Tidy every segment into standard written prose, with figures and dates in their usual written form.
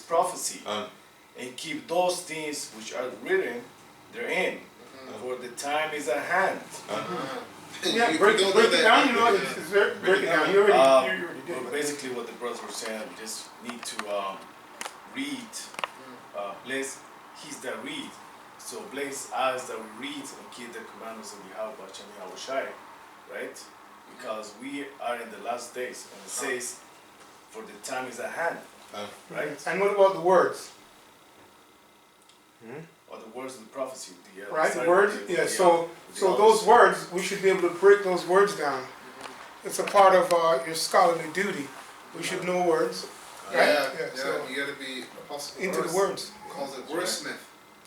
prophecy, and keep those things which are written therein, for the time is at hand. Yeah, break it down. You know, break it down. You already did. Well, basically, what the brothers were saying, we just need to read. Bless, he's that read. So bless us that we read and keep the commandments of Yahweh and Yahushai, right? Because we are in the last days, and it says, for the time is at hand, right? And what about the words? Or the words of the prophecy. Right, the words? Yeah, so those words, we should be able to break those words down. It's a part of your scholarly duty. We should know words, right? So you got to be into the words. Calls it wordsmith.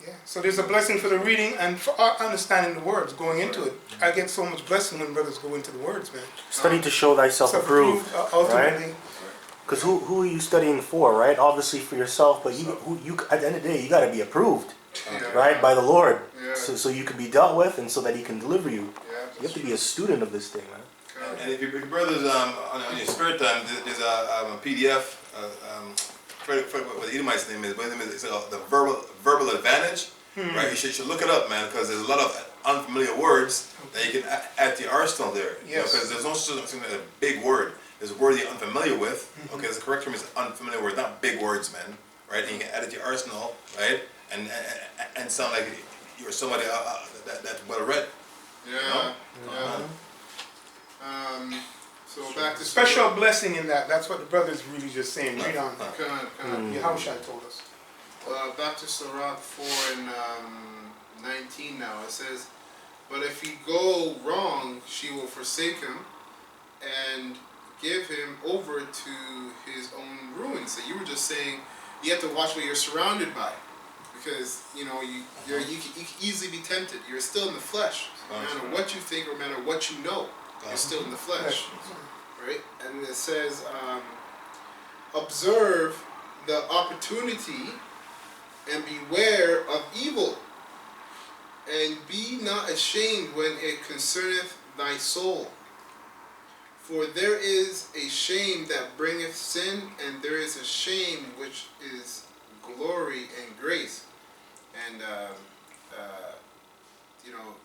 Yeah. So there's a blessing for the reading and for understanding the words, going into it. I get so much blessing when brothers go into the words, man. Study to show thyself approved, ultimately. right? Because who are you studying for, right? Obviously for yourself, but you at the end of the day, you got to be approved, right, by the Lord, so you can be dealt with and so that He can deliver you. You have to be a student of this thing, man. And if your brothers on your spare time, there's a PDF. What the Edomite's name is, but it's the verbal advantage, right? You should look it up, man, because there's a lot of unfamiliar words that you can add to your arsenal there. Yes. Because there's no such thing as a big word. There's a word you're unfamiliar with. Okay, the correct term is unfamiliar word, not big words, man. Right? And you can add it to your arsenal, right? And sound like you're somebody that's well read. Yeah. So back to special blessing in that. That's what the brother is really just saying. Read on. Yahushua told us. Back to Sirach 4 and 19 now. It says, but if he go wrong, she will forsake him and give him over to his own ruin. So you were just saying you have to watch what you're surrounded by. Because, you know, you can easily be tempted. You're still in the flesh. No matter what you think or no matter what you know, you're still in the flesh. Right? And it says, observe the opportunity and beware of evil, and be not ashamed when it concerneth thy soul. For there is a shame that bringeth sin, and there is a shame which is glory and grace. And you know,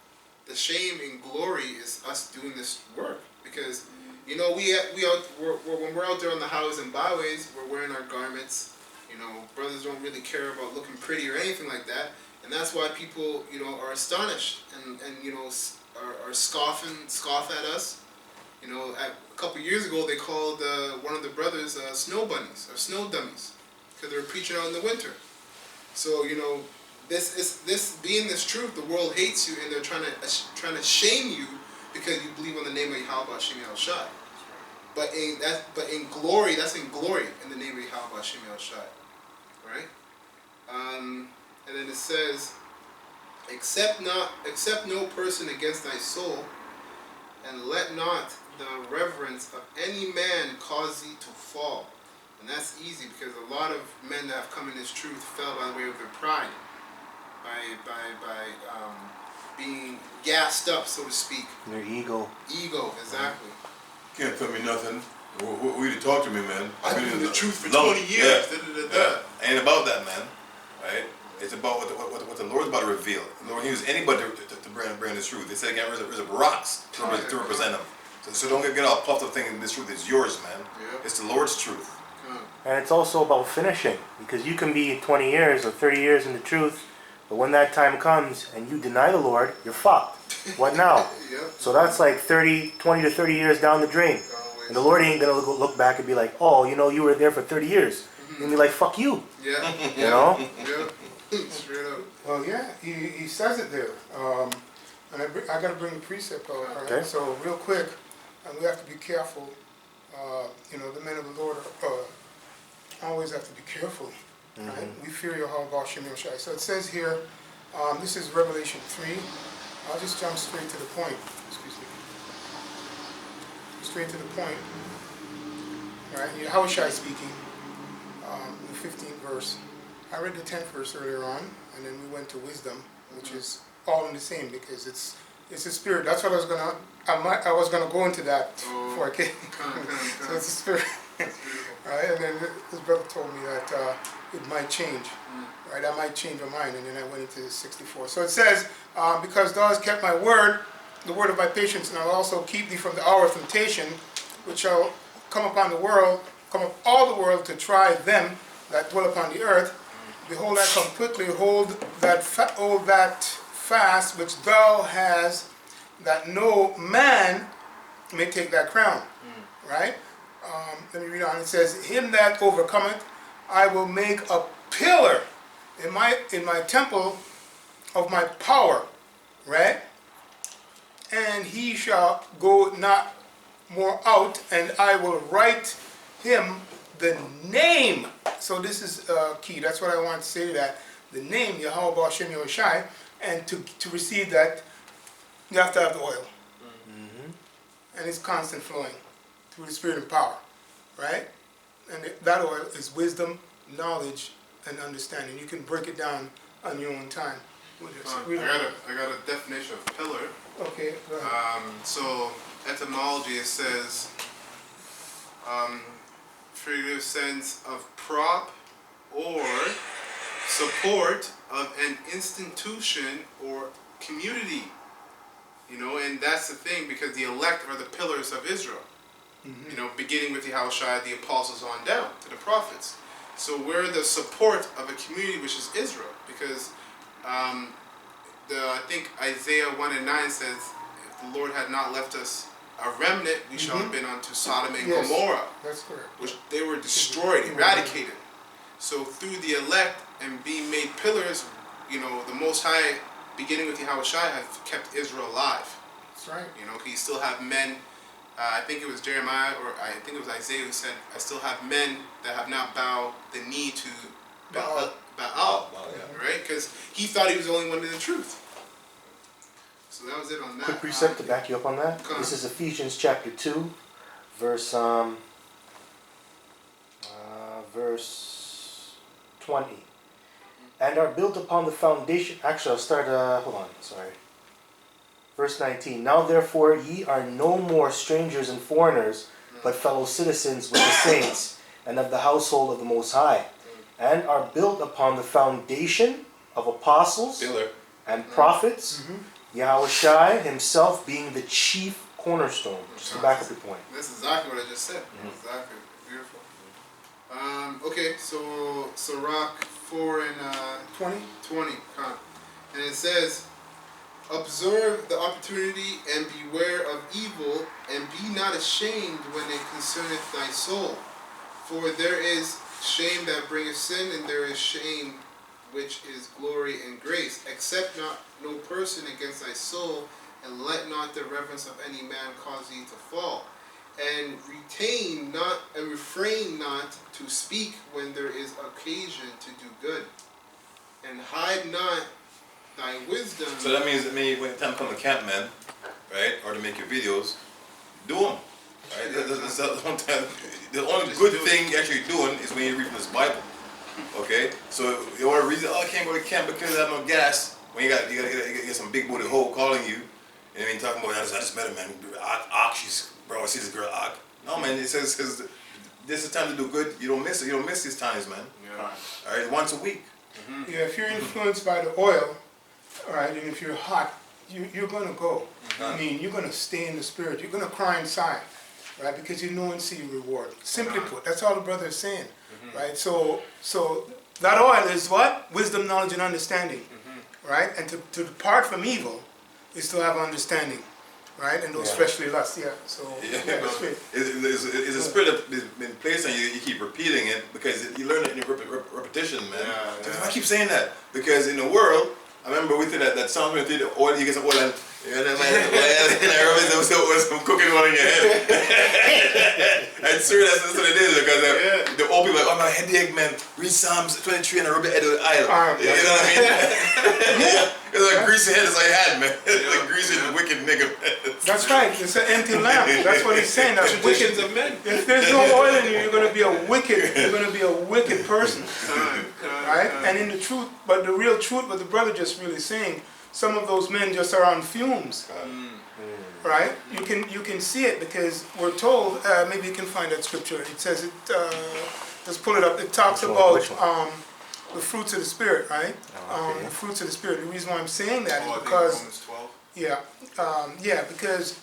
the shame and glory is us doing this work, because you know when we're out there on the highways and byways, we're wearing our garments. You know, brothers don't really care about looking pretty or anything like that, and that's why people, you know, are astonished and you know are scoff at us. You know, a couple years ago they called one of the brothers snow bunnies or snow dummies because they were preaching out in the winter. So you know, this being this truth, the world hates you and they're trying to shame you because you believe on the name of Yahweh Shem Shai. But in glory, that's in glory in the name of Yahweh Shem Shai, right? And then it says, accept no person against thy soul, and let not the reverence of any man cause thee to fall. And that's easy because a lot of men that have come in this truth fell by the way of their pride, by being gassed up, so to speak. Their ego. Ego, exactly. Can't tell me nothing. Who you to talk to me, man? I've been in the truth for 20 years. Ain't about that, man. Right? It's about what the Lord's about to reveal. The Lord uses anybody to bring the truth. They say again, raise up rocks to represent Him. So don't get all puffed up thinking this truth is yours, man. Yeah. It's the Lord's truth. And it's also about finishing, because you can be 20 years or 30 years in the truth, but when that time comes and you deny the Lord, you're fucked. What now? So that's like 20 to 30 years down the drain. And the Lord ain't going to look back and be like, oh, you know, you were there for 30 years. And be like, fuck you. Yeah. You know? Yeah. Straight up. Well, yeah, he says it there. And I got to bring the precept out. Right? Okay. So real quick, and we have to be careful. You know, the men of the Lord always have to be careful. Right? We fear Yahweh Shem Shai. So it says here, this is Revelation 3. I'll just jump straight to the point. Excuse me. Straight to the point. All right, Yahushua speaking, the 15th verse. I read the 10th verse earlier on, and then we went to wisdom, which is all in the same because it's a spirit. That's what I was gonna go into that before I came. So it's a spirit. Right, and then this brother told me that it might change. Right, I might change my mind, and then I went into 64. So it says, because thou hast kept my word, the word of my patience, and I'll also keep thee from the hour of temptation, which shall come upon the world, come up all the world to try them that dwell upon the earth. Behold, I come quickly, hold that fast which thou hast, that no man may take that crown. Right? Let me read on. It says, him that overcometh, I will make a pillar in my temple of my power, right? And he shall go not more out, and I will write him the name. So this is key. That's what I want to say to that. The name, Yahweh B'Shem Yahushai, and to receive that, you have to have the oil. And it's constant flowing through the Spirit and power, right? And that oil is wisdom, knowledge, and understanding. You can break it down on your own time. I got a definition of pillar. Okay, go ahead. So etymology, it says figurative sense of prop or support of an institution or community. You know, and that's the thing, because the elect are the pillars of Israel. You know, beginning with Yahushua, the apostles on down to the prophets. So we're the support of a community, which is Israel, because I think Isaiah 1:9 says, if the Lord had not left us a remnant, we shall have been unto Sodom and Yes. Gomorrah, That's correct. which they were destroyed, eradicated. So through the elect and being made pillars, you know, the Most High, beginning with Yahushua, have kept Israel alive. That's right. You know, 'cause you still have men. I think it was Jeremiah, or I think it was Isaiah who said, I still have men that have not bowed the knee to Baal, right? Because he thought he was the only one in the truth. So that was it on that. Quick precept to back you up on that. Come on. This is Ephesians chapter 2, verse 20. And are built upon the foundation. Actually, I'll start, hold on, sorry. Verse 19. Now therefore ye are no more strangers and foreigners, but fellow citizens with the saints, and of the household of the Most High, and are built upon the foundation of apostles Pillar. and prophets, Yahushai himself being the chief cornerstone. Just to back up your point. That's exactly what I just said. Exactly. Beautiful. Okay, so Sirach 4 and 20? 20. And it says, observe the opportunity and beware of evil, and be not ashamed when it concerneth thy soul. For there is shame that bringeth sin, and there is shame which is glory and grace. Accept not no person against thy soul, and let not the reverence of any man cause thee to fall. And retain not and refrain not to speak when there is occasion to do good. And hide not thy wisdom. So that means when the time comes to camp, man, right, or to make your videos, do them. Right? That's the one time. The only good thing you're actually doing is when you read from this Bible. Okay, so the only reason I can't go to camp because I have no gas. When you gotta get some big booty hoe calling you, and I mean talking about I just met a man. She's bro. I see this girl. No man, it says this is the time to do good. You don't miss it. You don't miss these times, man. Yeah. All right, once a week. Yeah, if you're influenced by the oil, all right, and if you're hot, you're going to go. I mean, you're going to stay in the spirit. You're going to cry inside, right? Because you know and see your reward. Simply put, that's all the brother is saying, right? So that oil is what? Wisdom, knowledge, and understanding, right? And to depart from evil is to have understanding, right? And those fleshly lusts, So that's right. It's a spirit that's been placed on you. You keep repeating it because you learn it in your repetition, man. I keep saying that because in the world, I remember we did that Psalm 23, the oil, you get some oil and I realized there was some cooking one in your head. I'm sure that's what it is because the old people are like, oh my headache, man, read Psalms 23 and I rub your head with the aisle. You know what I mean? It's like greasy head is all you had, man. It's like greasy wicked nigga. That's right. It's an empty lamp. That's what he's saying. That's wicked. of men. If there's no oil in you, you're going to be a wicked person, right? And in the truth, but the real truth, what the brother just really saying, some of those men just are on fumes, right? You can see it because we're told. Maybe you can find that scripture. It says it. Let's pull it up. It talks Which one? about Which one? the fruits of the spirit, right? Oh, okay. The fruits of the spirit. The reason why I'm saying that Oh, I is think because Romans 12. yeah, because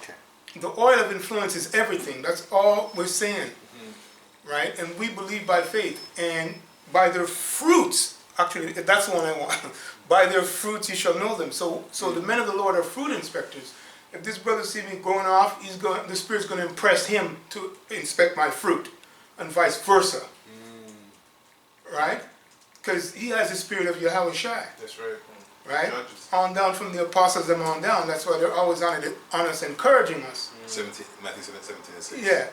the oil of influence is everything. That's all we're saying, right? And we believe by faith, and by their fruits. Actually, that's the one I want. By their fruits you shall know them. So the men of the Lord are fruit inspectors. If this brother see me going off, the Spirit's going to impress him to inspect my fruit, and vice versa, right? Because he has the spirit of Yahweh Shai, That's right. right? Judges. On down from the apostles and on down. That's why they're always on us, encouraging us. 17, Matthew 17 and 6. Yeah,